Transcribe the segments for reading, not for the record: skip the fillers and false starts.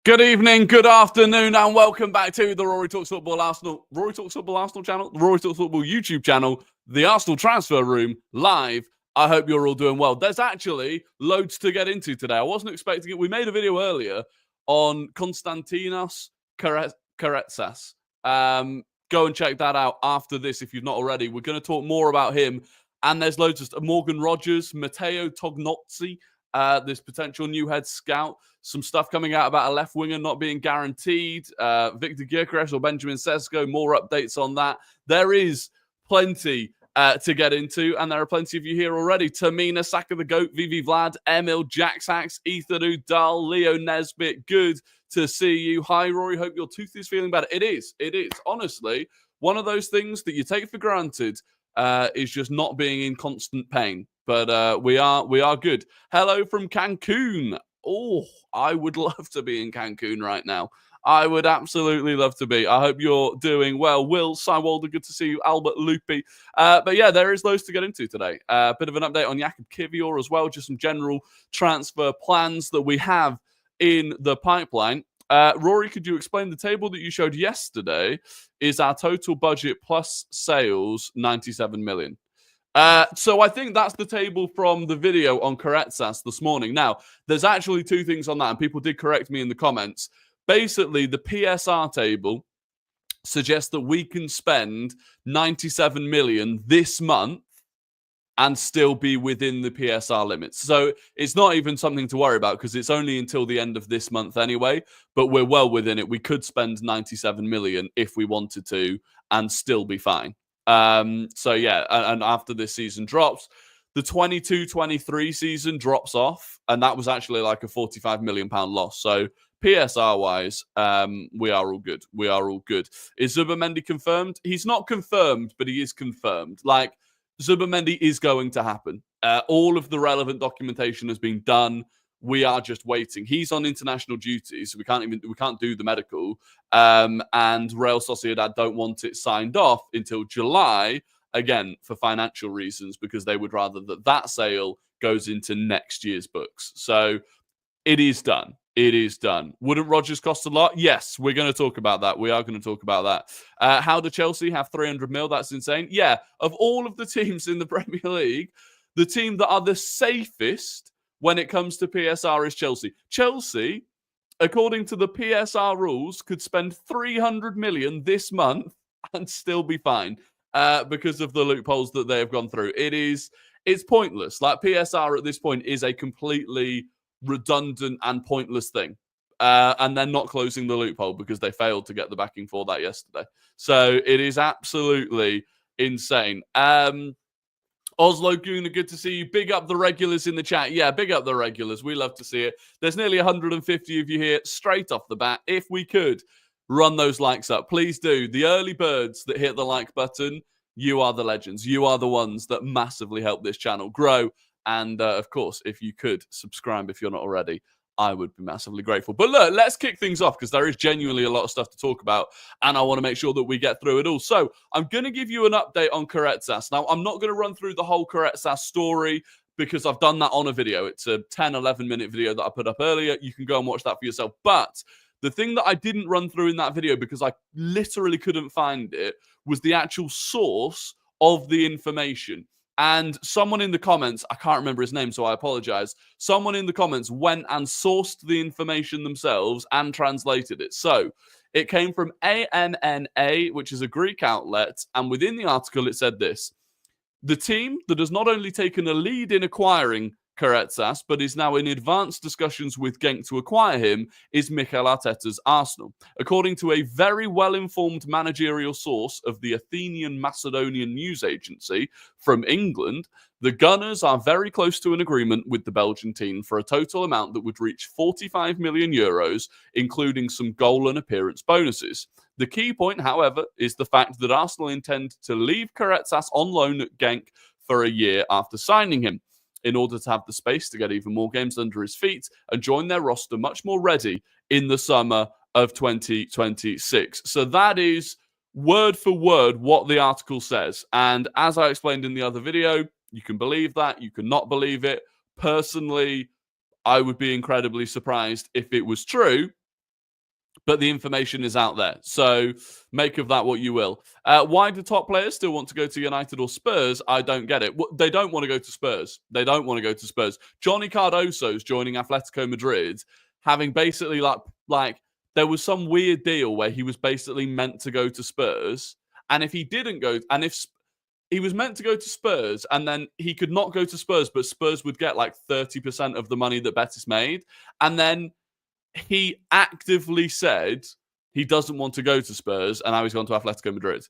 Good evening, good afternoon, and welcome back to the Rory Talks Football Arsenal, Rory Talks Football Arsenal channel, the Rory Talks Football YouTube channel, the Arsenal Transfer Room live. I hope you're all doing well. There's actually loads to get into today. I wasn't expecting it. We made a video earlier on Konstantinos Karetsas. Go and check that out after this if you've not already. We're going to talk more about him, and there's loads of Morgan Rogers, Matteo Tognozzi, this potential new head scout. Some stuff coming out about a left winger not being guaranteed. Victor Gyokeres or Benjamin Sesko, more updates on that. There is plenty to get into, and there are plenty of you here already. Tamina, Saka the Goat, Vivi Vlad, Emil, Jaxax, Ethan Udall, Leo Nesbitt. Good to see you. Hi, Rory. Hope your tooth is feeling better. It is. Honestly, one of those things that you take for granted is just not being in constant pain. But we are good. Hello from Cancun. Oh, I would love to be in Cancun right now. I would absolutely love to be. I hope you're doing well. Will, Sywalder, good to see you. Albert Lupi. But yeah, there is loads to get into today. A bit of an update on Jakub Kivior as well. Just some general transfer plans that we have in the pipeline. Rory, could you explain the table that you showed yesterday? Is our total budget plus sales 97 million? So I think that's the table from the video on Karetsas this morning. Now, there's actually two things on that, and people did correct me in the comments. Basically, the PSR table suggests that we can spend 97 million this month and still be within the PSR limits. So it's not even something to worry about because it's only until the end of this month anyway, but we're well within it. We could spend 97 million if we wanted to and still be fine. So yeah, and after this season drops, the 22-23 season drops off, and that was actually like a £45 million loss. So PSR-wise, we are all good. We are all good. Is Zubimendi confirmed? He's not confirmed, but he is confirmed. Like, Zubimendi is going to happen. All of the relevant documentation has been done. We are just waiting. He's on international duty, so we can't do the medical. And Real Sociedad don't want it signed off until July, again, for financial reasons, because they would rather that sale goes into next year's books. So it is done. It is done. Wouldn't Rodgers cost a lot? Yes, we're going to talk about that. We are going to talk about that. How do Chelsea have 300 mil? That's insane. Yeah, of all of the teams in the Premier League, the team that are the safest when it comes to PSR is Chelsea. Chelsea, according to the PSR rules, could spend 300 million this month and still be fine because of the loopholes that they have gone through. It's pointless. Like, PSR at this point is a completely redundant and pointless thing. And they're not closing the loophole because they failed to get the backing for that yesterday. So it is absolutely insane. Oslo Guna, good to see you. Big up the regulars in the chat. Yeah, big up the regulars. We love to see it. There's nearly 150 of you here straight off the bat. If we could run those likes up, please do. The early birds that hit the like button, you are the legends. You are the ones that massively help this channel grow. And of course, if you could subscribe if you're not already, I would be massively grateful. But look, let's kick things off because there is genuinely a lot of stuff to talk about, and I want to make sure that we get through it all. So I'm going to give you an update on Karetsas. Now, I'm not going to run through the whole Karetsas story because I've done that on a video. It's a 10, 11-minute video that I put up earlier. You can go and watch that for yourself. But the thing that I didn't run through in that video because I literally couldn't find it was the actual source of the information. And someone in the comments, I can't remember his name, so I apologize. Someone in the comments went and sourced the information themselves and translated it. So it came from ANNA, which is a Greek outlet. And within the article, it said this: the team that has not only taken a lead in acquiring Karetsas, but is now in advanced discussions with Genk to acquire him, is Mikel Arteta's Arsenal. According to a very well-informed managerial source of the Athenian Macedonian news agency from England, the Gunners are very close to an agreement with the Belgian team for a total amount that would reach 45 million euros, including some goal and appearance bonuses. The key point, however, is the fact that Arsenal intend to leave Karetsas on loan at Genk for a year after signing him, in order to have the space to get even more games under his feet and join their roster much more ready in the summer of 2026. So that is word for word what the article says. And as I explained in the other video, you can believe that, you cannot believe it. Personally, I would be incredibly surprised if it was true. but the information is out there. So make of that what you will. Why do top players still want to go to United or Spurs? I don't get it. They don't want to go to Spurs. They don't want to go to Spurs. Johnny Cardoso's joining Atletico Madrid, having basically like there was some weird deal where he was basically meant to go to Spurs. And if he didn't go, and if he was meant to go to Spurs, and then he could not go to Spurs, but Spurs would get like 30% of the money that Betis made. And then he actively said he doesn't want to go to Spurs, and now he's gone to Atletico Madrid.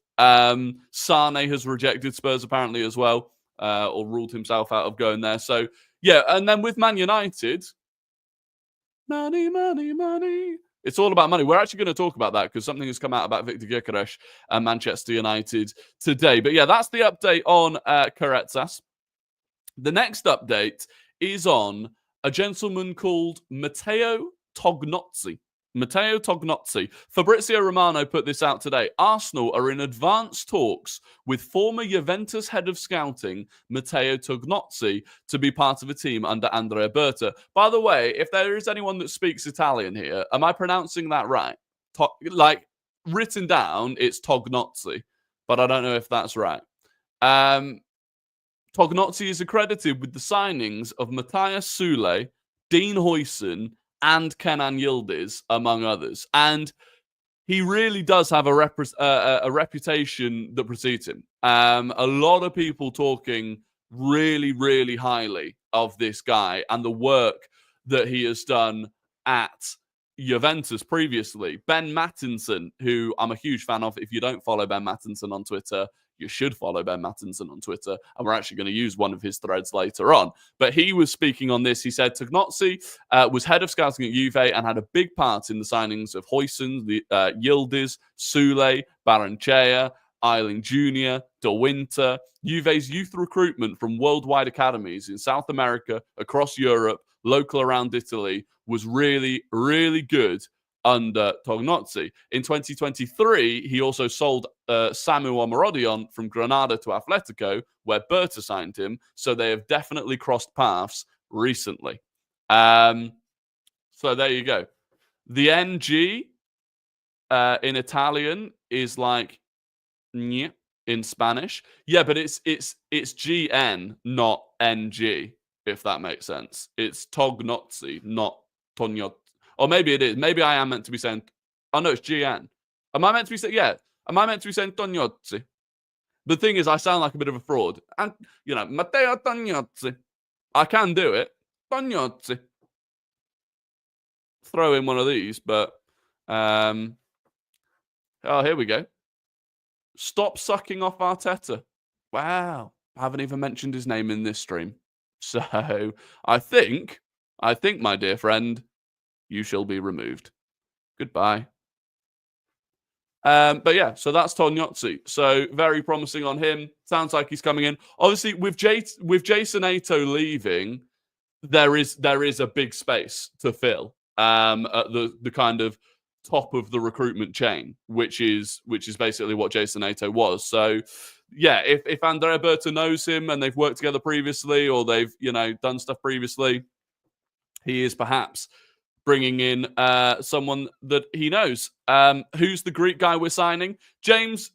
Sane has rejected Spurs apparently as well, or ruled himself out of going there. So, yeah, and then with Man United, money, money, money. It's all about money. We're actually going to talk about that because something has come out about Victor Gyokeres and Manchester United today. But yeah, that's the update on Caretsas. The next update is on a gentleman called Matteo Tognozzi. Matteo Tognozzi. Fabrizio Romano put this out today. Arsenal are in advanced talks with former Juventus head of scouting, Matteo Tognozzi, to be part of a team under Andrea Berta. By the way, if there is anyone that speaks Italian here, am I pronouncing that right? Like, written down, it's Tognozzi, but I don't know if that's right. Tognozzi is accredited with the signings of Matthias Sule, Dean Huijsen, and Kenan Yildiz, among others. And he really does have a reputation that precedes him. A lot of people talking really, really highly of this guy and the work that he has done at Juventus previously. Ben Mattinson, who I'm a huge fan of. If you don't follow Ben Mattinson on Twitter, you should follow Ben Mattinson on Twitter, and we're actually going to use one of his threads later on. But he was speaking on this. He said Tognozzi was head of scouting at Juve and had a big part in the signings of Huijsen, Yildiz, Sule, Barrenechea, Eiling Jr., De Winter. Juve's youth recruitment from worldwide academies in South America, across Europe, local around Italy, was really, really good under Tognozzi. In 2023, he also sold Samu Omarodion from Granada to Atletico, where Berta signed him. So they have definitely crossed paths recently. So there you go. The NG in Italian is like in Spanish. Yeah, but it's GN, not NG, if that makes sense. It's Tognozzi, not Tognozzi. Or maybe it is. Maybe I am meant to be saying... Oh, no, it's GN. Am I meant to be saying... Yeah. Am I meant to be saying Tognozzi? The thing is, I sound like a bit of a fraud. And, you know, Matteo Tognozzi. I can do it. Tognozzi. Throw in one of these, but... Oh, here we go. Stop sucking off Arteta. Wow. I haven't even mentioned his name in this stream. So, I think, my dear friend... you shall be removed. Goodbye. But yeah, so that's Tognozzi. So very promising on him. Sounds like he's coming in. Obviously, with Jason Ato leaving, there is a big space to fill at the kind of top of the recruitment chain, which is basically what Jason Ato was. So yeah, if Andrea Berta knows him and they've worked together previously, or they've done stuff previously, he is perhaps bringing in someone that he knows. Who's the Greek guy we're signing? James,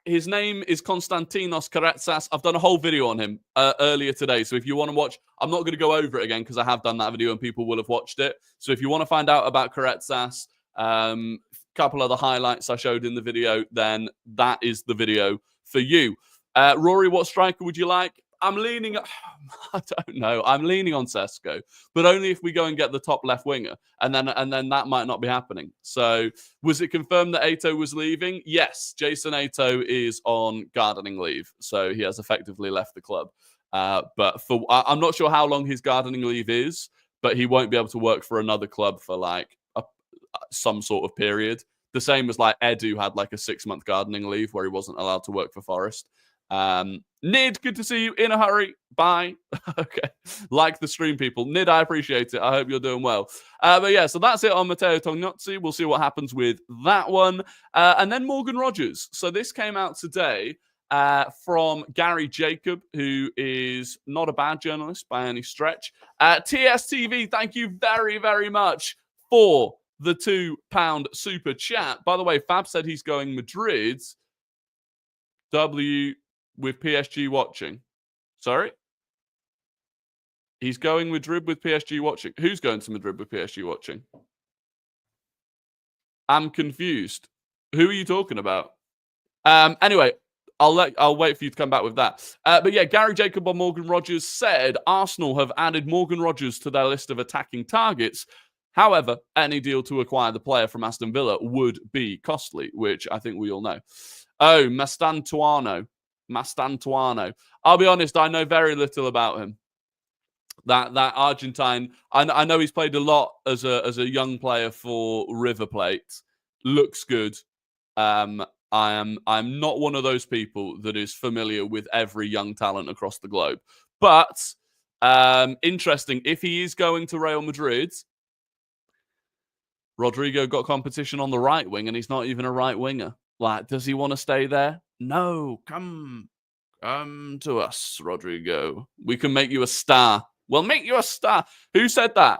his name is Konstantinos Caretsas. I've done a whole video on him earlier today. So if you want to watch, I'm not going to go over it again because I have done that video and people will have watched it. So if you want to find out about Caretsas, a couple of the highlights I showed in the video, then that is the video for you. Rory, what striker would you like? I'm leaning... I don't know. I'm leaning on Sesko, but only if we go and get the top left winger, and then that might not be happening. So, was it confirmed that Ato was leaving? Yes, Jason Ato is on gardening leave, so he has effectively left the club. But I'm not sure how long his gardening leave is, but he won't be able to work for another club for like some sort of period. The same as like Edu had like a 6-month gardening leave where he wasn't allowed to work for Forest. Nid, good to see you. In a hurry. Bye. Okay. Like the stream, people. Nid, I appreciate it. I hope you're doing well. But yeah, so that's it on Matteo Tognozzi. We'll see what happens with that one. And then Morgan Rogers. So this came out today from Gary Jacob, who is not a bad journalist by any stretch. TSTV, thank you very, very much for the £2 super chat. By the way, Fab said he's going Madrid. W with PSG watching. Sorry? He's going Madrid with PSG watching. Who's going to Madrid with PSG watching? I'm confused. Who are you talking about? Anyway, I'll wait for you to come back with that. But yeah, Gary Jacob on Morgan Rogers said Arsenal have added Morgan Rogers to their list of attacking targets. However, any deal to acquire the player from Aston Villa would be costly, which I think we all know. Oh, Mastantuano. I'll be honest, I know very little about him. That Argentine, I know he's played a lot as a young player for River Plate. Looks good. I'm not one of those people that is familiar with every young talent across the globe. But interesting, if he is going to Real Madrid, Rodrigo got competition on the right wing, and he's not even a right winger. Like, does he want to stay there? No, come to us, Rodrigo. We can make you a star. We'll make you a star. Who said that?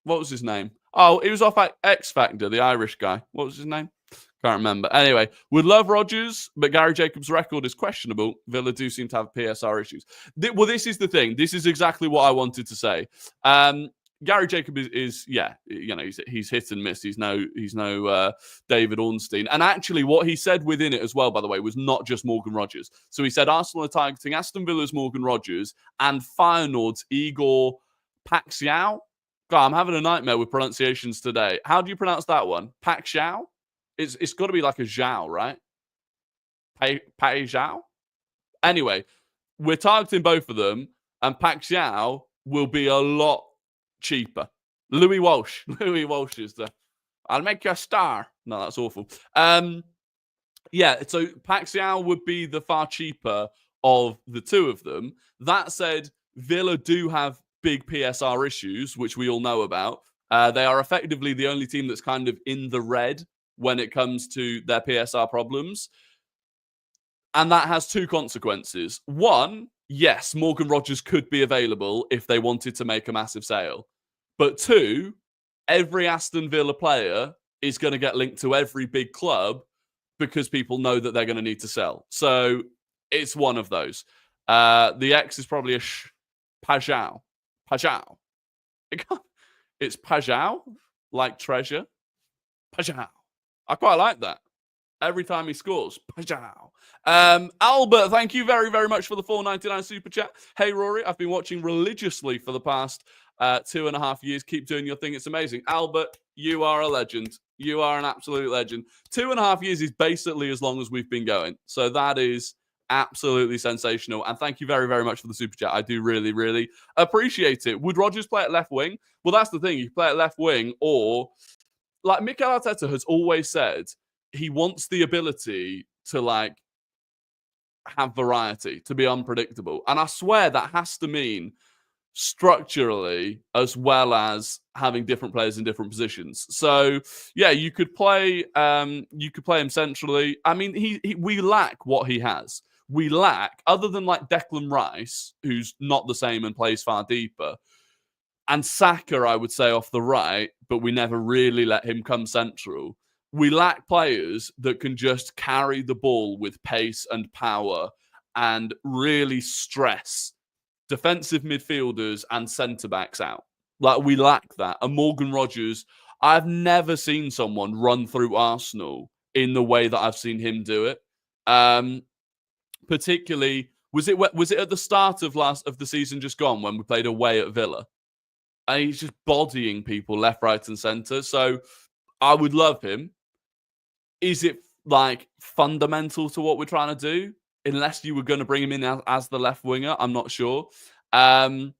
What was his name? Oh, he was off at X Factor, the Irish guy. What was his name? Can't remember. Anyway, would love Rodgers, but Gary Jacobs' record is questionable. Villa do seem to have PSR issues. Well, this is the thing. This is exactly what I wanted to say. Gary Jacob is he's hit and miss. He's no David Ornstein. And actually, what he said within it as well, by the way, was not just Morgan Rogers. So he said Arsenal are targeting Aston Villa's Morgan Rogers and Feyenoord's Igor Paxiao. God, I'm having a nightmare with pronunciations today. How do you pronounce that one? Paxiao? It's got to be like a Zhao, right? Zhao? Anyway, we're targeting both of them, and Paxiao will be a lot cheaper. Louis Walsh is the I'll make you a star. No, that's awful. Yeah, so Paxiao would be the far cheaper of the two of them. That said, Villa do have big PSR issues, which we all know about. They are effectively the only team that's kind of in the red when it comes to their PSR problems. And that has two consequences. One, yes, Morgan Rogers could be available if they wanted to make a massive sale. But two, every Aston Villa player is going to get linked to every big club because people know that they're going to need to sell. So it's one of those. The X is probably a Pajau. It's Pajau, like treasure. Pajau. I quite like that. Every time he scores. Pajau. Albert, thank you very, very much for the $4.99 super chat. Hey, Rory, I've been watching religiously for the past 2.5 years. Keep doing your thing. It's amazing. Albert, you are a legend. You are an absolute legend. 2.5 years is basically as long as we've been going. So that is absolutely sensational. And thank you very, very much for the super chat. I do really, really appreciate it. Would Rodgers play at left wing? Well, that's the thing. You play at left wing, or like Mikel Arteta has always said, he wants the ability to like have variety, to be unpredictable. And I swear that has to mean structurally as well as having different players in different positions. So yeah, you could play him centrally. I mean, we lack what he has. We lack, other than like Declan Rice, who's not the same and plays far deeper, and Saka, I would say, off the right, but we never really let him come central. We lack players that can just carry the ball with pace and power and really stress defensive midfielders and centre-backs out. Like, we lack that. And Morgan Rogers, I've never seen someone run through Arsenal in the way that I've seen him do it. Particularly, was it at the start of the season just gone when we played away at Villa? And he's just bodying people left, right, and centre. So I would love him. Is it like fundamental to what we're trying to do? Unless you were going to bring him in as the left winger, I'm not sure. And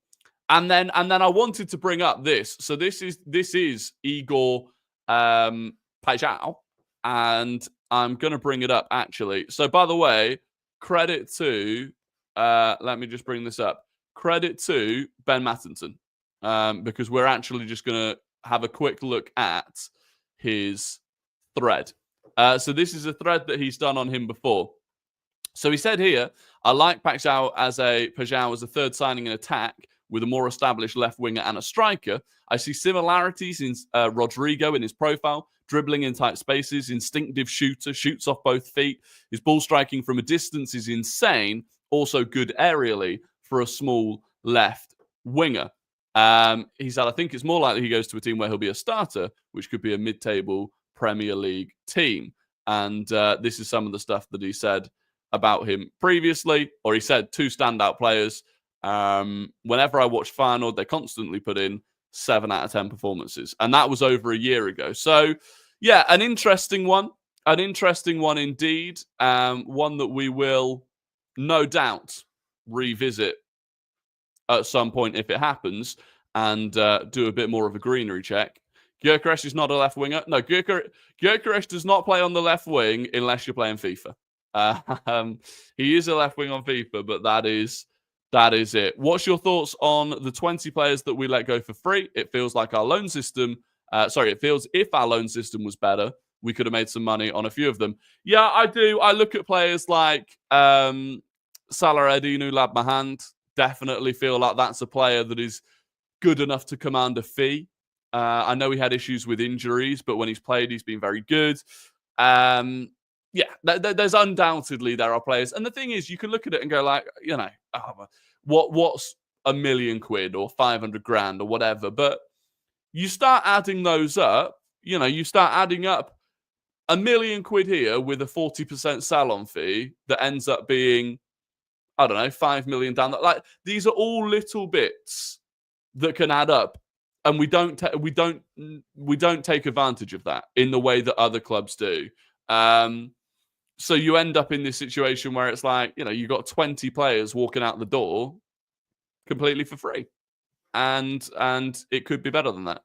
then I wanted to bring up this. So this is Igor Pajau, and I'm going to bring it up actually. So by the way, credit to let me just bring this up. Credit to Ben Mattinson, because we're actually just going to have a quick look at his thread. So this is a thread that he's done on him before. So he said here, I like Pajau as a third signing in attack with a more established left winger and a striker. I see similarities in Rodrigo in his profile, dribbling in tight spaces, instinctive shooter, shoots off both feet. His ball striking from a distance is insane, also good aerially for a small left winger. He said, I think it's more likely he goes to a team where he'll be a starter, which could be a mid-table Premier League team. And this is some of the stuff that he said about him previously, or he said 2 standout players. Whenever I watch Feyenoord, they constantly put in 7 out of 10 performances. And that was over a year ago. So, yeah, an interesting one. An interesting one indeed. One that we will no doubt revisit at some point if it happens, and do a bit more of a greenery check. Gyokeres is not a left winger. No, Gyokeres does not play on the left wing unless you're playing FIFA. He is a left wing on FIFA, but that is it. What's your thoughts on the 20 players that we let go for free? It feels like our loan system. It feels if our loan system was better, we could have made some money on a few of them. Yeah, I do. I look at players like Salah Eddinu Labmahand. Definitely feel like that's a player that is good enough to command a fee. I know he had issues with injuries, but when he's played, he's been very good. There's undoubtedly there are players. And the thing is, you can look at it and go like, what's £1 million or 500 grand or whatever. But you start adding those up, you start adding up £1 million here with a 40% salon fee that ends up being, I don't know, 5 million down. Like, these are all little bits that can add up, and we don't take advantage of that in the way that other clubs do. So you end up in this situation where it's like, you've got 20 players walking out the door completely for free, and it could be better than that.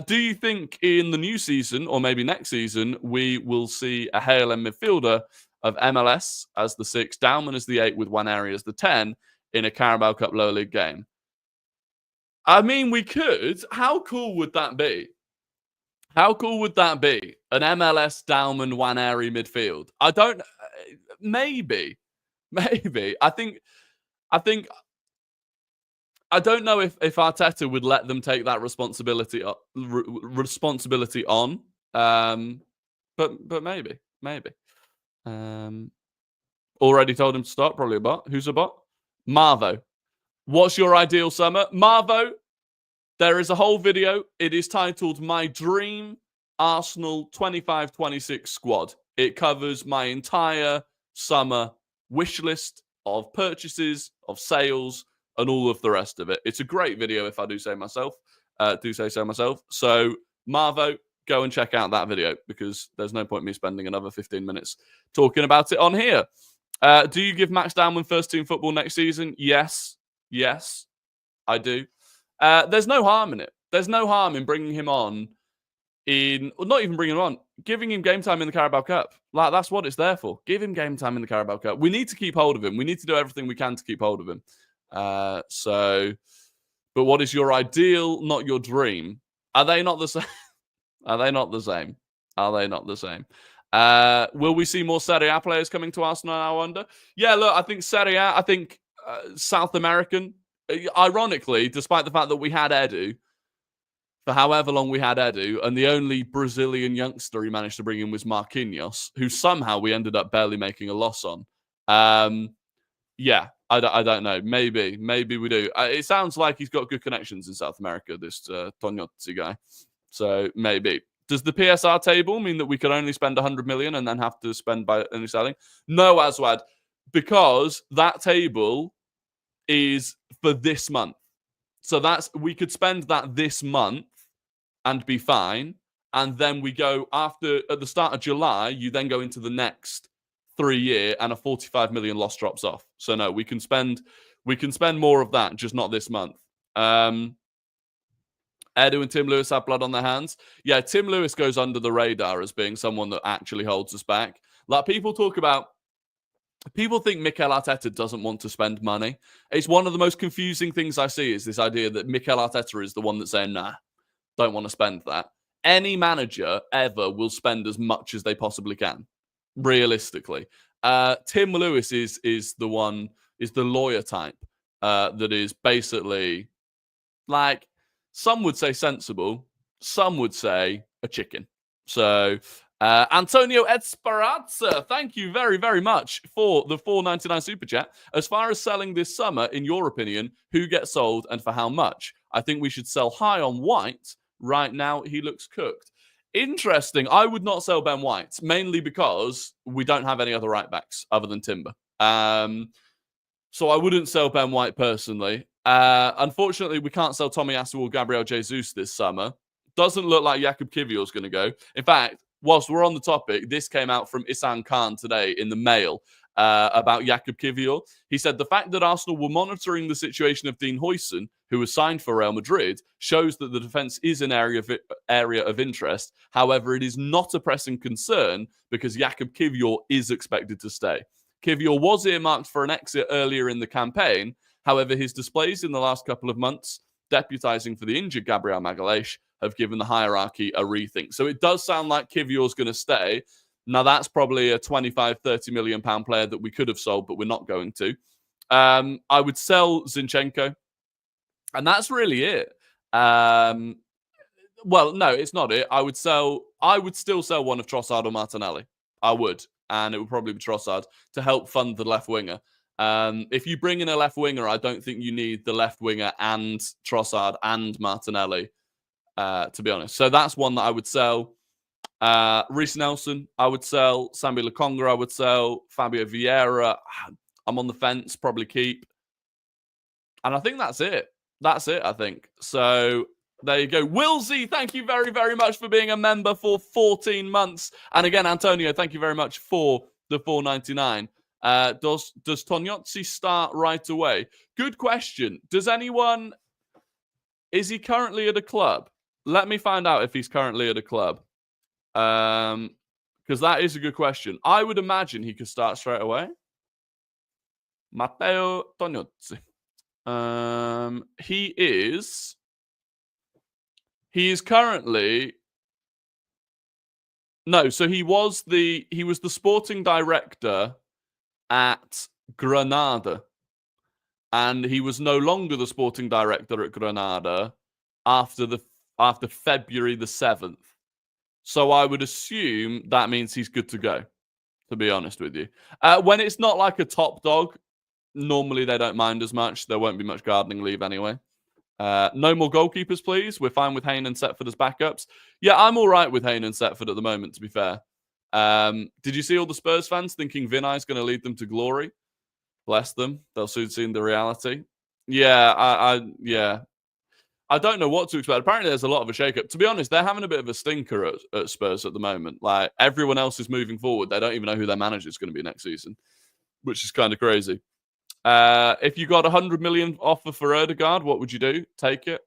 Do you think in the new season, or maybe next season, we will see a HLM midfielder of MLS as the 6, Dauman as the 8, with Waneri as the 10 in a Carabao Cup lower league game? I mean, we could. How cool would that be? How cool would that be? An MLS Dauman Waneri midfield. Maybe. I don't know if Arteta would let them take that responsibility on. But maybe. Already told him to start. Probably a bot. Who's a bot? Marvo. What's your ideal summer? Marvo, there is a whole video. It is titled My Dream Arsenal 25-26 Squad. It covers my entire summer wish list of purchases, of sales, and all of the rest of it. It's a great video, if I do say so myself. So, Marvo, go and check out that video, because there's no point me spending another 15 minutes talking about it on here. Do you give Max Dauman first team football next season? Yes, I do. There's no harm in it. There's no harm in bringing him on not even bringing him on, giving him game time in the Carabao Cup. Like, that's what it's there for. Give him game time in the Carabao Cup. We need to keep hold of him. We need to do everything we can to keep hold of him. But what is your ideal, not your dream? Are they not the same? Will we see more Serie A players coming to Arsenal, I wonder? Yeah, look, I think Serie A, South American. Ironically, despite the fact that we had Edu, for however long we had Edu, and the only Brazilian youngster he managed to bring in was Marquinhos, who somehow we ended up barely making a loss on. I don't know. Maybe we do. It sounds like he's got good connections in South America, this Tognozzi guy. So maybe. Does the PSR table mean that we could only spend 100 million and then have to spend by only selling? No, Aswad, because that table is for this month. So we could spend that this month and be fine. And then we go at the start of July, you then go into the next 3-year and a 45 million loss drops off. So no, we can spend more of that, just not this month. Edu and Tim Lewis have blood on their hands. Yeah, Tim Lewis goes under the radar as being someone that actually holds us back. Like, people think Mikel Arteta doesn't want to spend money. It's one of the most confusing things I see, is this idea that Mikel Arteta is the one that's saying, nah, don't want to spend that. Any manager ever will spend as much as they possibly can, realistically. Tim Lewis is the lawyer type that is basically Like, some would say sensible, some would say a chicken. So, Antonio Esperanza, thank you very, very much for the $4.99 super chat. As far as selling this summer, in your opinion, who gets sold and for how much? I think we should sell high on White. Right now, he looks cooked. Interesting. I would not sell Ben White, mainly because we don't have any other right backs other than Timber. So I wouldn't sell Ben White personally. Unfortunately, we can't sell Tomiyasu or Gabriel Jesus this summer. Doesn't look like Jakub Kiwior is going to go. In fact, whilst we're on the topic, this came out from Isan Khan today in the Mail about Jakub Kiwior. He said the fact that Arsenal were monitoring the situation of Dean Huijsen, who was signed for Real Madrid, shows that the defence is an area of interest. However, it is not a pressing concern because Jakub Kiwior is expected to stay. Kiwior was earmarked for an exit earlier in the campaign. However, his displays in the last couple of months, deputising for the injured Gabriel Magalhaes, have given the hierarchy a rethink. So it does sound like Kiwior's going to stay. Now, that's probably a 25, 30 million pound player that we could have sold, but we're not going to. I would sell Zinchenko. And that's really it. Well, no, it's not it. I would still sell one of Trossard or Martinelli. I would. And it would probably be Trossard to help fund the left winger. If you bring in a left winger, I don't think you need the left winger and Trossard and Martinelli, to be honest. So that's one that I would sell. Reece Nelson, I would sell. Sambi Lokonga, I would sell. Fabio Vieira, I'm on the fence, probably keep. And I think that's it. That's it, I think. So there you go. Wilsey, thank you very, very much for being a member for 14 months. And again, Antonio, thank you very much for the $4.99. Does Tognozzi start right away? Good question. Is he currently at a club? Let me find out if he's currently at a club. Because that is a good question. I would imagine he could start straight away. Matteo Tognozzi. He is currently no, so he was the sporting director at Granada, and he was no longer the sporting director at Granada after February the 7th. So I would assume that means he's good to go, to be honest with you. When it's not like a top dog, normally they don't mind as much. There won't be much gardening leave anyway. No more goalkeepers, please. We're fine with Hayne and Setford as backups. Yeah, I'm all right with Hayne and Setford at the moment, to be fair. Did you see all the Spurs fans thinking Vinay's going to lead them to glory? Bless them. They'll soon see the reality. Yeah, yeah. I don't know what to expect. Apparently, there's a lot of a shake-up. To be honest, they're having a bit of a stinker at Spurs at the moment. Like, everyone else is moving forward. They don't even know who their manager is going to be next season, which is kind of crazy. If you got 100 million offer for Ødegaard, what would you do? Take it?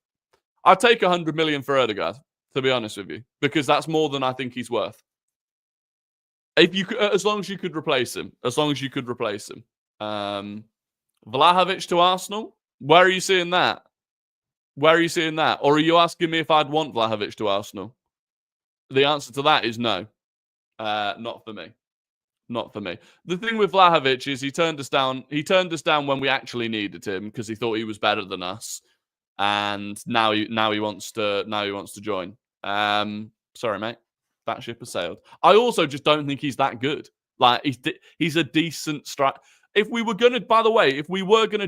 I'd take 100 million for Ødegaard, to be honest with you, because that's more than I think he's worth. As long as you could replace him. Vlahovic to Arsenal? Where are you seeing that? Or are you asking me if I'd want Vlahovic to Arsenal? The answer to that is no. Not for me. The thing with Vlahovic is he turned us down when we actually needed him because he thought he was better than us, and now he wants to join. Sorry, mate. That ship has sailed. I also just don't think he's that good. Like he's a decent striker. If we were gonna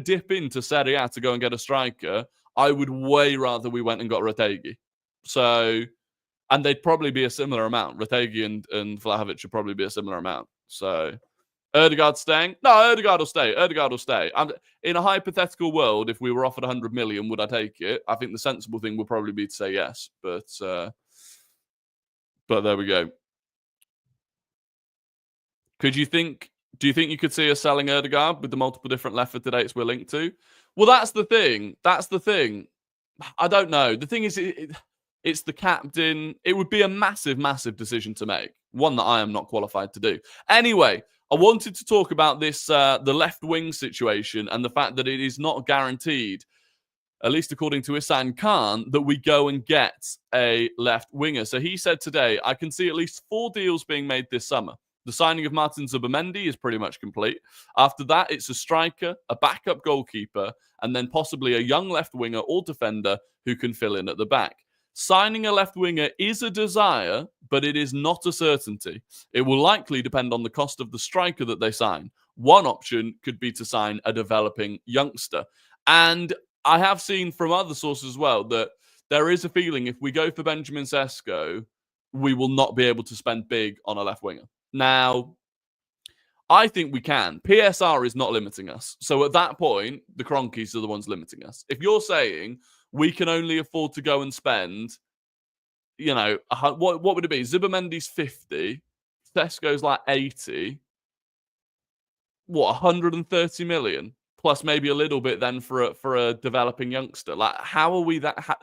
dip into Serie A to go and get a striker, I would way rather we went and got Retegui. So, and they'd probably be a similar amount. Retegui and Vlahovic would probably be a similar amount. So, Ødegaard staying? No, Ødegaard will stay. And in a hypothetical world, if we were offered 100 million, would I take it? I think the sensible thing would probably be to say yes. But there we go. Do you think you could see us selling Ødegaard with the multiple different left-footed dates we're linked to? Well, that's the thing. I don't know. The thing is, it's the captain. It would be a massive, massive decision to make. One that I am not qualified to do. Anyway, I wanted to talk about this, the left wing situation and the fact that it is not guaranteed, at least according to Isan Khan, that we go and get a left winger. So he said today, I can see at least 4 deals being made this summer. The signing of Martin Zubimendi is pretty much complete. After that, it's a striker, a backup goalkeeper, and then possibly a young left winger or defender who can fill in at the back. Signing a left winger is a desire, but it is not a certainty. It will likely depend on the cost of the striker that they sign. One option could be to sign a developing youngster. And I have seen from other sources as well that there is a feeling if we go for Benjamin Sesko, we will not be able to spend big on a left winger. Now, I think we can. PSR is not limiting us. So at that point, the Cronkies are the ones limiting us. If you're saying we can only afford to go and spend, what would it be? Zubimendi's 50, Sesko's like 80. What, 130 million? Plus maybe a little bit then for a developing youngster. Like, how are we that?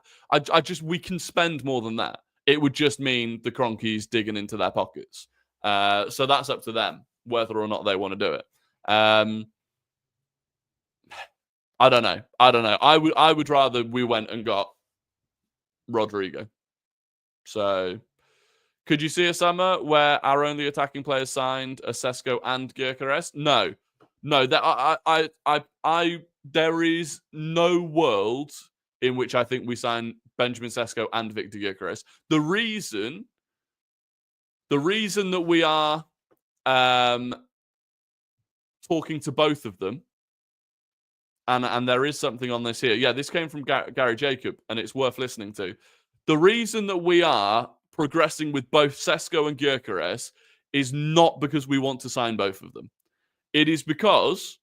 We can spend more than that. It would just mean the Cronkies digging into their pockets. So that's up to them, whether or not they want to do it. I don't know. I would rather we went and got Rodrigo. So could you see a summer where our only attacking players signed a Sesko and Gyokeres? No. That there is no world in which I think we sign Benjamin Sesko and Victor Gyokeres. The reason that we are talking to both of them, and there is something on this here. Yeah, this came from Gary Jacob, and it's worth listening to. The reason that we are progressing with both Sesko and Gyokeres is not because we want to sign both of them. It is because,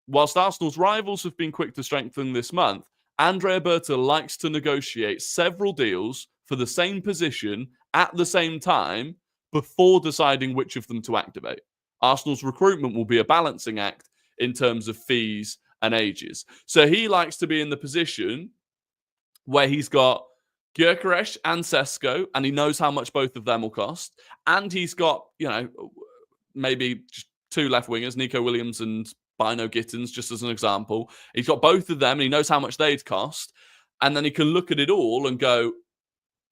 whilst Arsenal's rivals have been quick to strengthen this month, Andrea Berta likes to negotiate several deals for the same position at the same time before deciding which of them to activate. Arsenal's recruitment will be a balancing act in terms of fees and ages. So he likes to be in the position where he's got Gyokeres and Sesko, and he knows how much both of them will cost. And he's got, maybe just two left wingers, Nico Williams and Bino Gittins, just as an example. He's got both of them, and he knows how much they'd cost. And then he can look at it all and go,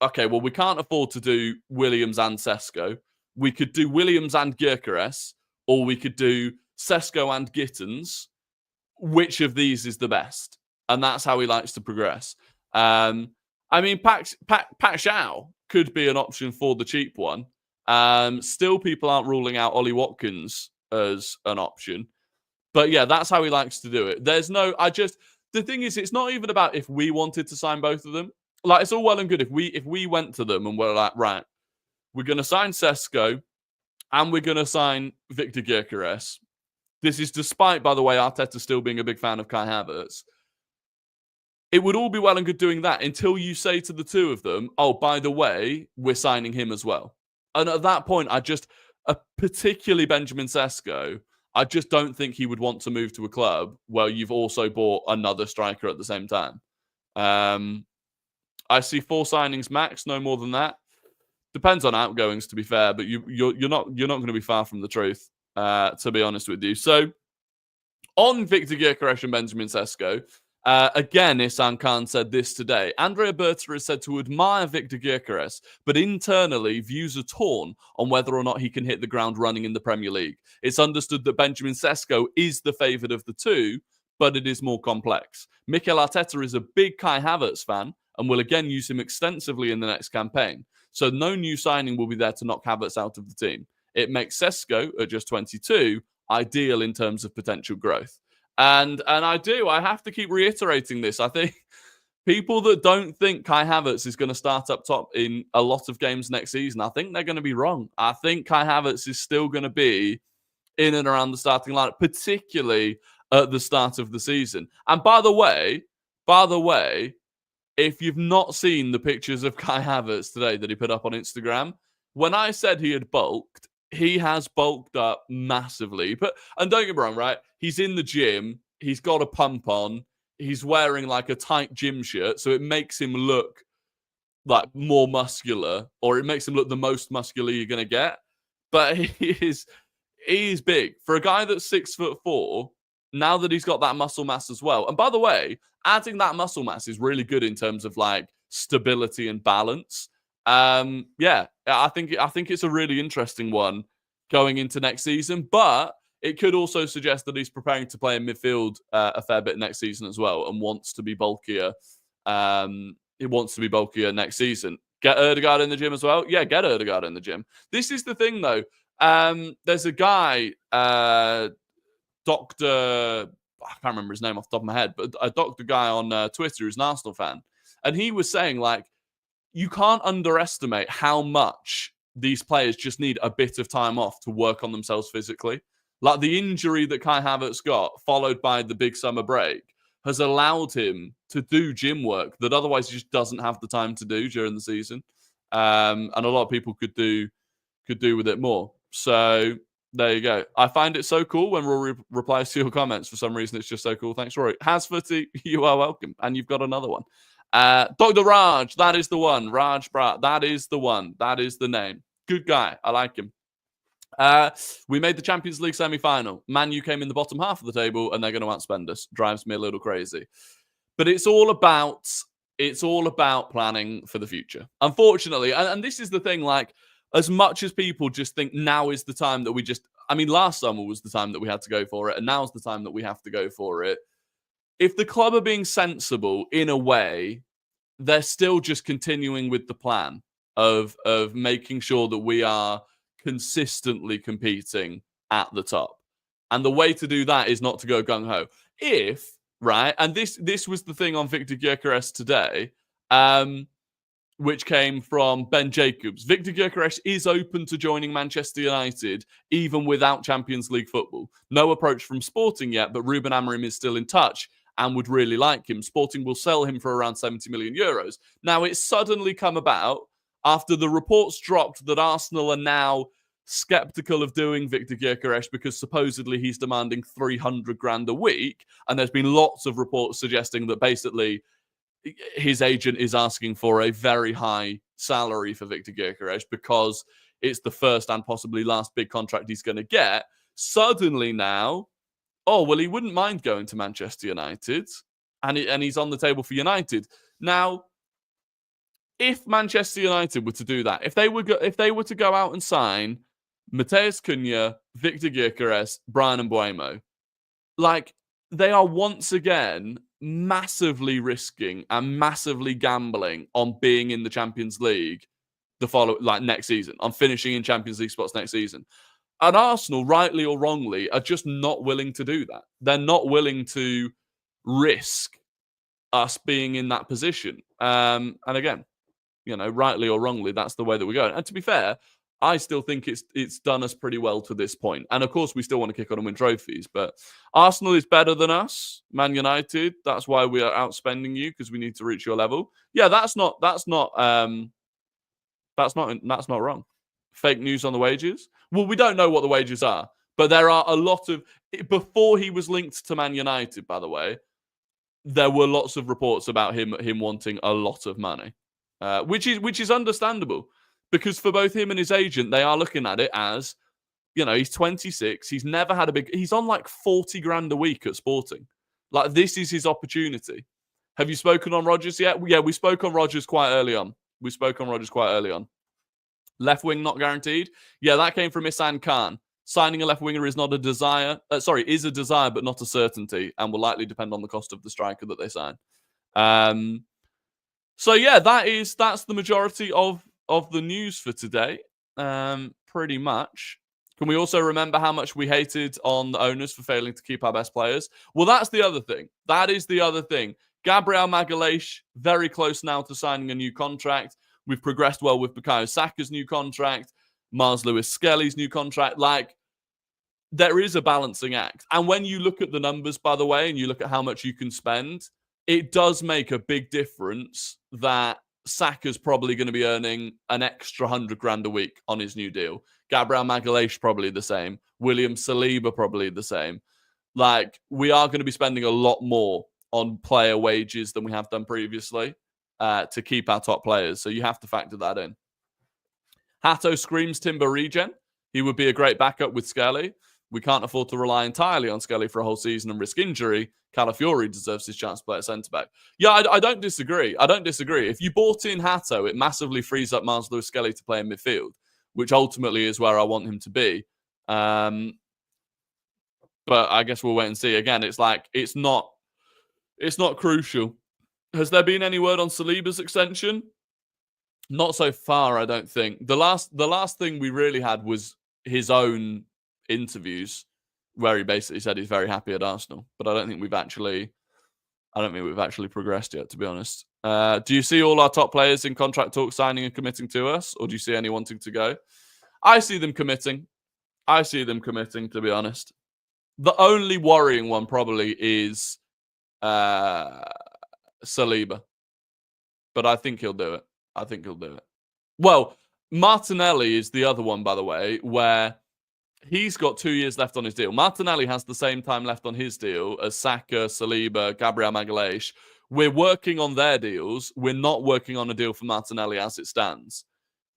okay, well, we can't afford to do Williams and Sesko. We could do Williams and Gyokeres, or we could do Sesko and Gittins. Which of these is the best? And that's how he likes to progress. Pak Xiao could be an option for the cheap one. Still, people aren't ruling out Ollie Watkins as an option. But yeah, that's how he likes to do it. The thing is, it's not even about if we wanted to sign both of them. Like, it's all well and good if we went to them and we're like, right, we're going to sign Sesko and we're going to sign Victor Gyokeres. This is despite, by the way, Arteta still being a big fan of Kai Havertz. It would all be well and good doing that until you say to the two of them, oh, by the way, we're signing him as well. And at that point, particularly Benjamin Sesko, I just don't think he would want to move to a club where you've also bought another striker at the same time. I see 4 signings max, no more than that. Depends on outgoings, to be fair, but you're not going to be far from the truth. To be honest with you. So, on Victor Gyokeres and Benjamin Sesko, again, Ihsan Khan said this today. Andrea Berta is said to admire Victor Gyokeres, but internally views are torn on whether or not he can hit the ground running in the Premier League. It's understood that Benjamin Sesko is the favoured of the two, but it is more complex. Mikel Arteta is a big Kai Havertz fan and will again use him extensively in the next campaign. So no new signing will be there to knock Havertz out of the team. It makes Sesko, at just 22, ideal in terms of potential growth. And I have to keep reiterating this. I think people that don't think Kai Havertz is going to start up top in a lot of games next season, I think they're going to be wrong. I think Kai Havertz is still going to be in and around the starting lineup, particularly at the start of the season. And by the way, if you've not seen the pictures of Kai Havertz today that he put up on Instagram, when I said he had bulked, he has bulked up massively. And don't get me wrong, right? He's in the gym. He's got a pump on. He's wearing like a tight gym shirt. So it makes him look like more muscular, or it makes him look the most muscular you're going to get. But he's big. For a guy that's 6'4", now that he's got that muscle mass as well. And by the way, adding that muscle mass is really good in terms of like stability and balance. I think it's a really interesting one. going into next season. But it could also suggest that he's preparing to play in midfield a fair bit next season as well, and wants to be bulkier. He wants to be bulkier next season. Get Ødegaard in the gym as well. Yeah, get Ødegaard in the gym. This is the thing, though. There's a guy, Dr. I can't remember his name off the top of my head, but a doctor guy on Twitter who's an Arsenal fan. And he was saying, like, you can't underestimate how much these players just need a bit of time off to work on themselves physically. Like the injury that Kai Havertz got, followed by the big summer break, has allowed him to do gym work that otherwise he just doesn't have the time to do during the season. And a lot of people could do with it more. So there you go. I find it so cool when Rory replies to your comments. For some reason, it's just so cool. Thanks, Rory. Hasfooty, you are welcome. And you've got another one. Dr. Raj, that is the one. Raj Brat, that is the one. That is the name. Good guy. I like him. We made the Champions League semi-final. Man U came in the bottom half of the table and they're going to outspend us. Drives me a little crazy. But it's all about planning for the future. Unfortunately, and this is the thing, like, as much as people just think now is the time that last summer was the time that we had to go for it, and now's the time that we have to go for it. If the club are being sensible in a way, they're still just continuing with the plan of making sure that we are consistently competing at the top. And the way to do that is not to go gung-ho. Right, and this was the thing on Victor Gyokeres today, which came from Ben Jacobs. Victor Gyokeres is open to joining Manchester United, even without Champions League football. No approach from Sporting yet, but Ruben Amorim is still in touch and would really like him. Sporting will sell him for around 70 million euros. Now, it's suddenly come about after the reports dropped that Arsenal are now skeptical of doing Victor Gyokeres because supposedly he's demanding 300 grand a week. And there's been lots of reports suggesting that basically his agent is asking for a very high salary for Victor Gyokeres because it's the first and possibly last big contract he's going to get. Suddenly now, he wouldn't mind going to Manchester United, and he's on the table for United. Now, if Manchester United were to do that, if they were to go out and sign Matheus Cunha, Victor Gyokeres, Bryan Mbeumo, like, they are once again massively risking and massively gambling on being in the Champions League next season, on finishing in Champions League spots next season. And Arsenal, rightly or wrongly, are just not willing to do that. They're not willing to risk us being in that position. And again, rightly or wrongly, that's the way that we're going. And to be fair, I still think it's done us pretty well to this point. And of course, we still want to kick on and win trophies. But Arsenal is better than us, Man United. That's why we are outspending you, because we need to reach your level. Yeah, that's not wrong. Fake news on the wages. Well, we don't know what the wages are, but there are a lot of. Before he was linked to Man United, by the way, there were lots of reports about him wanting a lot of money, which is understandable. Because for both him and his agent, they are looking at it as, he's 26. He's never had he's on like 40 grand a week at Sporting. Like, this is his opportunity. Have you spoken on Rodgers yet? Yeah, we spoke on Rodgers quite early on. Left wing not guaranteed. Yeah, that came from Isan Khan. Signing a left winger is not a desire. Is a desire, but not a certainty, and will likely depend on the cost of the striker that they sign. So yeah, that's the majority of the news for today, pretty much. Can we also remember how much we hated on the owners for failing to keep our best players? Well, that's the other thing. That is the other thing. Gabriel Magalhaes, very close now to signing a new contract. We've progressed well with Bukayo Saka's new contract, Mars Lewis-Skelly's new contract. Like, there is a balancing act. And when you look at the numbers, by the way, and you look at how much you can spend, it does make a big difference that Saka's probably going to be earning an extra 100 grand a week on his new deal. Gabriel Magalhaes probably the same. William Saliba probably the same. Like, we are going to be spending a lot more on player wages than we have done previously to keep our top players. So you have to factor that in. Hato screams timber regen. He would be a great backup with Skelly. We can't afford to rely entirely on Skelly for a whole season and risk injury. Calafiori deserves his chance to play at centre-back. Yeah, I don't disagree. If you bought in Hato, it massively frees up Mars Lewis-Skelly to play in midfield, which ultimately is where I want him to be. But I guess we'll wait and see. Again, it's like it's not crucial. Has there been any word on Saliba's extension? Not so far, I don't think. The last thing we really had was his own interviews, where he basically said he's very happy at Arsenal. But I don't think we've actually progressed yet, to be honest. Do you see all our top players in contract talks signing and committing to us, or do you see any wanting to go? I see them committing. To be honest. The only worrying one probably is Saliba. But I think he'll do it. Well, Martinelli is the other one, by the way, where he's got 2 years left on his deal. Martinelli has the same time left on his deal as Saka, Saliba, Gabriel Magalhaes. We're working on their deals. We're not working on a deal for Martinelli as it stands,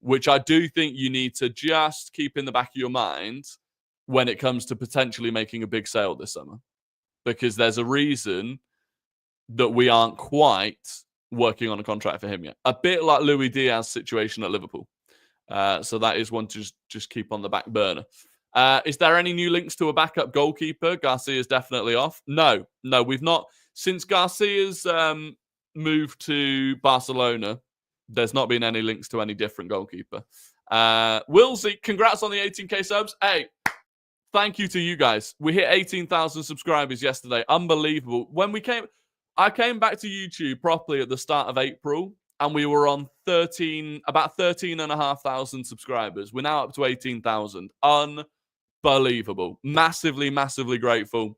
which I do think you need to just keep in the back of your mind when it comes to potentially making a big sale this summer. Because there's a reason that we aren't quite working on a contract for him yet. A bit like Luis Diaz's situation at Liverpool. So that is one to just keep on the back burner. Is there any new links to a backup goalkeeper? Garcia's definitely off. No, we've not. Since Garcia's moved to Barcelona, there's not been any links to any different goalkeeper. Willsey, congrats on the 18k subs. Hey, thank you to you guys. We hit 18,000 subscribers yesterday. Unbelievable. I came back to YouTube properly at the start of April, and we were on about 13,500 subscribers. We're now up to 18,000. Unbelievable. Massively, massively grateful.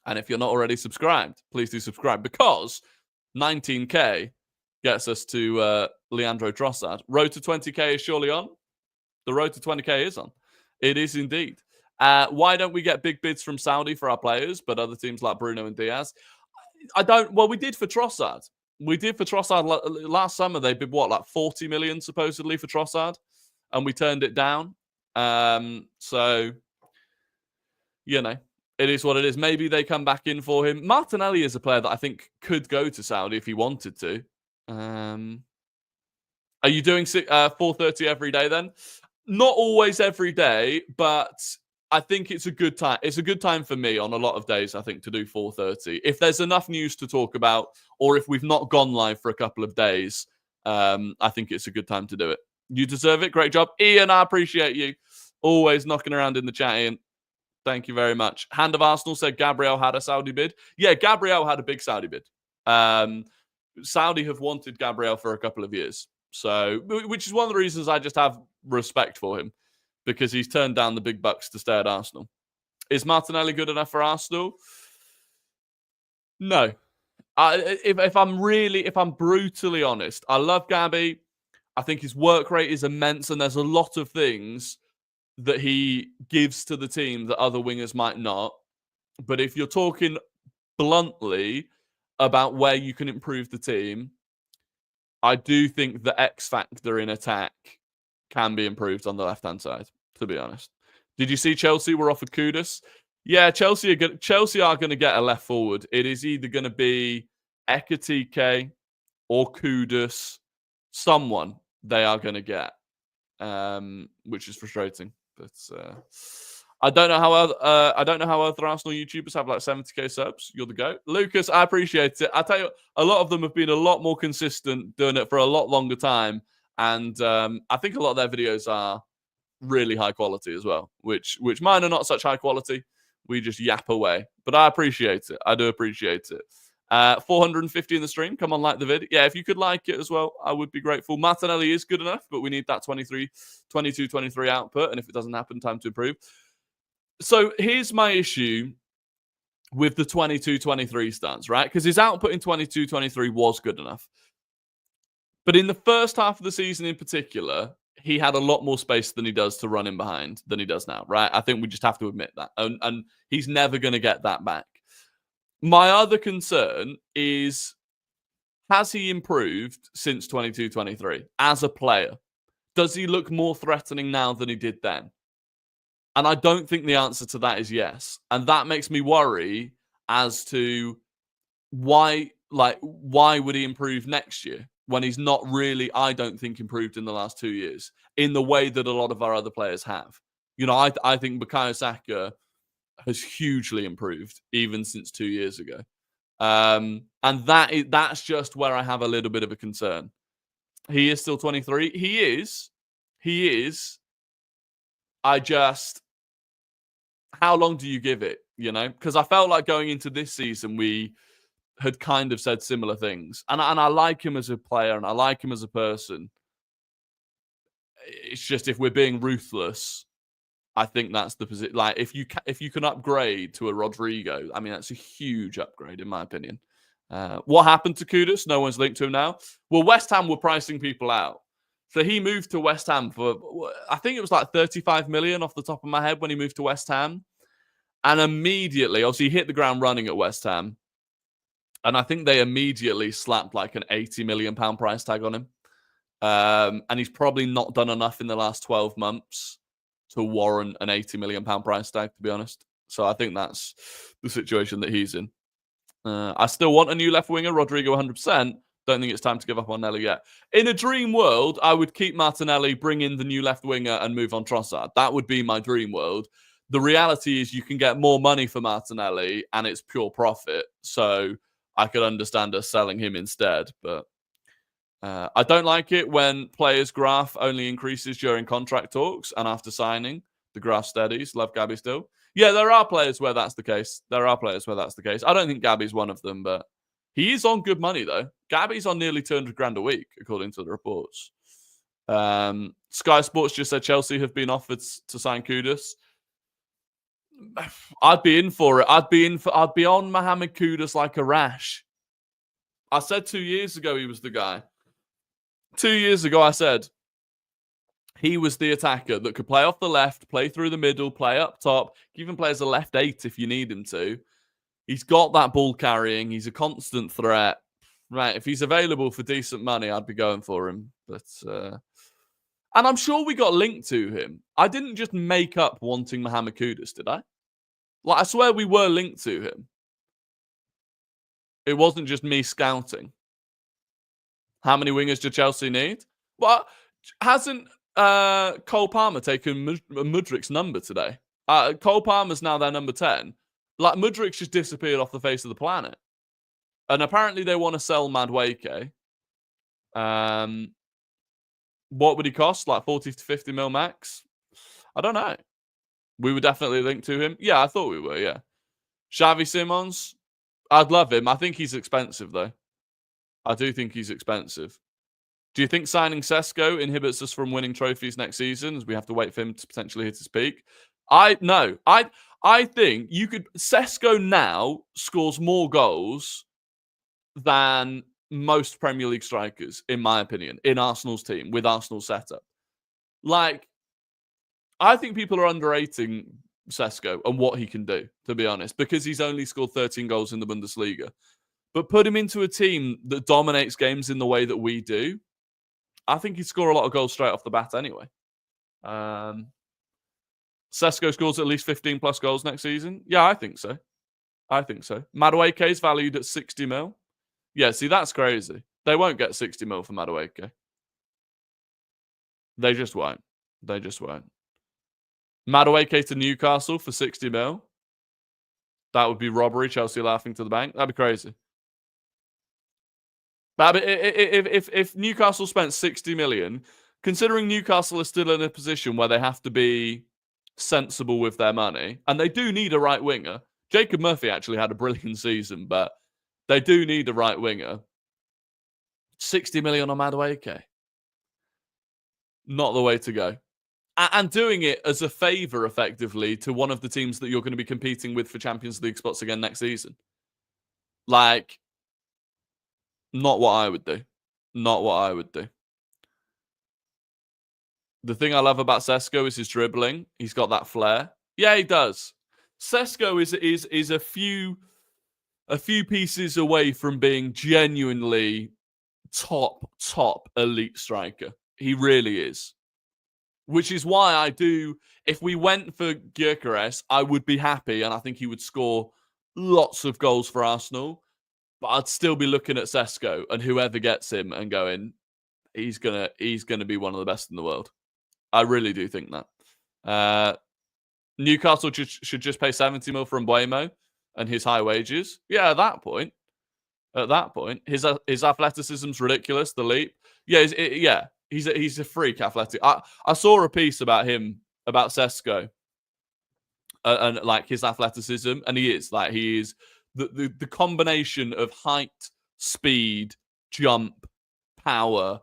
And if you're not already subscribed, please do subscribe, because 19k gets us to Leandro Trossard. Road to 20k is surely on. The road to 20k is on. It is indeed. Why don't we get big bids from Saudi for our players, but other teams like Bruno and Diaz? We did for Trossard. Last summer. They bid like 40 million supposedly for Trossard, and we turned it down. So, it is what it is. Maybe they come back in for him. Martinelli is a player that I think could go to Saudi if he wanted to. Are you doing 4:30 every day then? Not always every day, but I think it's a good time. It's a good time for me on a lot of days, I think, to do 4:30. If there's enough news to talk about, or if we've not gone live for a couple of days, I think it's a good time to do it. You deserve it. Great job. Ian, I appreciate you. Always knocking around in the chat, Ian. Thank you very much. Hand of Arsenal said Gabriel had a Saudi bid. Yeah, Gabriel had a big Saudi bid. Saudi have wanted Gabriel for a couple of years. So, which is one of the reasons I just have respect for him, because he's turned down the big bucks to stay at Arsenal. Is Martinelli good enough for Arsenal? No. If I'm brutally honest, I love Gabby. I think his work rate is immense, and there's a lot of things that he gives to the team that other wingers might not. But if you're talking bluntly about where you can improve the team, I do think the X factor in attack can be improved on the left-hand side, to be honest. Did you see Chelsea were offered Kudus? Yeah, Chelsea are going to get a left forward. It is either going to be Ekitike or Kudus. Someone they are going to get, which is frustrating. But I don't know how other Arsenal YouTubers have like 70k subs. You're the GOAT. Lucas, I appreciate it. I tell you, a lot of them have been a lot more consistent, doing it for a lot longer time. And I think a lot of their videos are really high quality as well, which mine are not such high quality. We just yap away. But I appreciate it. I do appreciate it. 450 in the stream. Come on, like the vid. Yeah, if you could like it as well, I would be grateful. Martinelli is good enough, but we need that 22, 23 output. And if it doesn't happen, time to improve. So here's my issue with the 22-23 stance, right? Because his output in 22-23 was good enough. But in the first half of the season in particular, he had a lot more space than he does to run in behind than he does now, right? I think we just have to admit that. And he's never going to get that back. My other concern is, has he improved since 22-23 as a player? Does he look more threatening now than he did then? And I don't think the answer to that is yes. And that makes me worry as to why would he improve next year when he's not really, I don't think, improved in the last 2 years in the way that a lot of our other players have. You know, I think Bukayo Saka has hugely improved even since 2 years ago. And that's just where I have a little bit of a concern. He is still 23. He is. How long do you give it? You know, because I felt like going into this season, we had kind of said similar things. And I like him as a player and I like him as a person. It's just if we're being ruthless, I think that's the position. Like if you can upgrade to a Rodrigo, I mean that's a huge upgrade in my opinion. What happened to Kudus? No one's linked to him now. Well, West Ham were pricing people out, so he moved to West Ham for I think it was like 35 million off the top of my head when he moved to West Ham, and immediately, obviously, he hit the ground running at West Ham, and I think they immediately slapped like an 80 million pound price tag on him, and he's probably not done enough in the last 12 months to warrant an 80 million pound price tag, to be honest. So I think that's the situation that he's in. I still want a new left winger, Rodrigo 100%. Don't think it's time to give up on Nelly yet. In a dream world, I would keep Martinelli, bring in the new left winger, and move on Trossard. That would be my dream world. The reality is you can get more money for Martinelli, and it's pure profit. So I could understand us selling him instead. But I don't like it when players' graph only increases during contract talks and after signing, the graph steadies. Love Gabby still. Yeah, there are players where that's the case. I don't think Gabby's one of them, but he is on good money, though. Gabby's on nearly 200 grand a week, according to the reports. Sky Sports just said Chelsea have been offered to sign Kudus. I'd be in for it. I'd be on Mohamed Kudus like a rash. I said 2 years ago he was the guy. 2 years ago, I said he was the attacker that could play off the left, play through the middle, play up top, even play as a left 8 if you need him to. He's got that ball carrying. He's a constant threat. Right, if he's available for decent money, I'd be going for him. But and I'm sure we got linked to him. I didn't just make up wanting Mohamed Kudus, did I? Like, I swear we were linked to him. It wasn't just me scouting. How many wingers do Chelsea need? Well, hasn't Cole Palmer taken Mudrik's number today? Cole Palmer's now their number 10. Like, Mudrik's just disappeared off the face of the planet. And apparently they want to sell Madueke. What would he cost? Like 40 to 50 mil max? I don't know. We were definitely linked to him. Yeah, I thought we were, yeah. Xavi Simons, I'd love him. I think he's expensive, though. I do think he's expensive. Do you think signing Sesko inhibits us from winning trophies next season, as we have to wait for him to potentially hit his peak? I think you could... Sesko now scores more goals than most Premier League strikers, in my opinion, in Arsenal's team, with Arsenal's setup. Like, I think people are underrating Sesko and what he can do, to be honest, because he's only scored 13 goals in the Bundesliga. But put him into a team that dominates games in the way that we do, I think he'd score a lot of goals straight off the bat anyway. Sesko scores at least 15 plus goals next season. Yeah, I think so. Madueke is valued at 60 mil. Yeah, see, that's crazy. They won't get 60 mil for Madueke. They just won't. Madueke to Newcastle for 60 mil. That would be robbery. Chelsea laughing to the bank. That'd be crazy. But if Newcastle spent 60 million, considering Newcastle is still in a position where they have to be sensible with their money, and they do need a right winger. Jacob Murphy actually had a brilliant season, but they do need a right winger. 60 million on Madueke. Not the way to go. And doing it as a favour, effectively, to one of the teams that you're going to be competing with for Champions League spots again next season. Like, not what I would do. The thing I love about Sesko is his dribbling. He's got that flair. Yeah, he does. Sesko is a few pieces away from being genuinely top elite striker. He really is. Which is why I do, if we went for Gyokeres, I would be happy, and I think he would score lots of goals for Arsenal. But I'd still be looking at Sesko and whoever gets him and going, he's gonna be one of the best in the world. I really do think that. Newcastle should just pay 70 mil for Mbeumo and his high wages. Yeah, at that point, his athleticism's ridiculous. The leap, he's a freak athletic. I saw a piece about him, about Sesko, and like his athleticism, and he is the combination of height, speed, jump, power,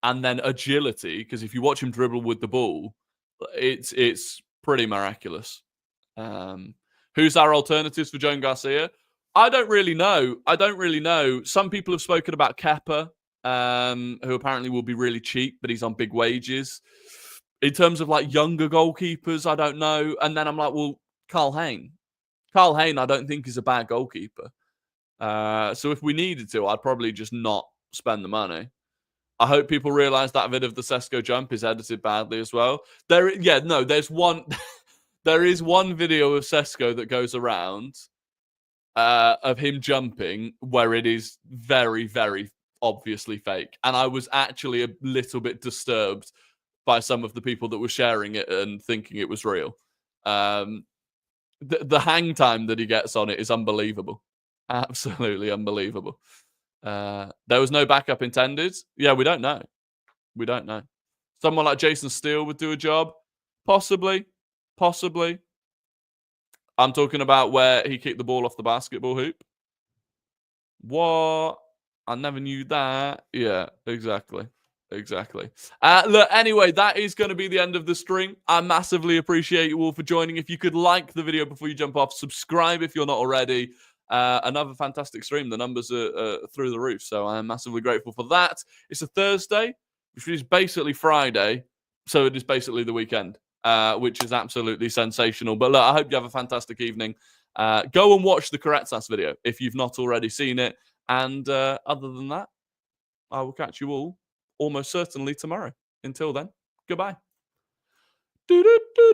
and then agility. Because if you watch him dribble with the ball, it's pretty miraculous. Who's our alternatives for Joan Garcia? I don't really know. Some people have spoken about Kepa, who apparently will be really cheap, but he's on big wages. In terms of like younger goalkeepers, I don't know. And then I'm like, well, Carl Hayne, I don't think is a bad goalkeeper. So if we needed to, I'd probably just not spend the money. I hope people realize that vid of the Sesko jump is edited badly as well. There's one. There is one video of Sesko that goes around of him jumping where it is very, very obviously fake. And I was actually a little bit disturbed by some of the people that were sharing it and thinking it was real. The hang time that he gets on it is unbelievable. Absolutely unbelievable. There was no backup intended. Yeah, we don't know. Someone like Jason Steele would do a job. Possibly. I'm talking about where he kicked the ball off the basketball hoop. What? I never knew that. Yeah, exactly. Look, anyway, that is going to be the end of the stream. I massively appreciate you all for joining. If you could like the video before you jump off, subscribe if you're not already. Another fantastic stream. The numbers are through the roof, so I'm massively grateful for that. It's a Thursday, which is basically Friday, so it is basically the weekend, which is absolutely sensational. But look, I hope you have a fantastic evening. Go and watch the Karetzas video if you've not already seen it. And other than that, I will catch you all almost certainly tomorrow. Until then, goodbye.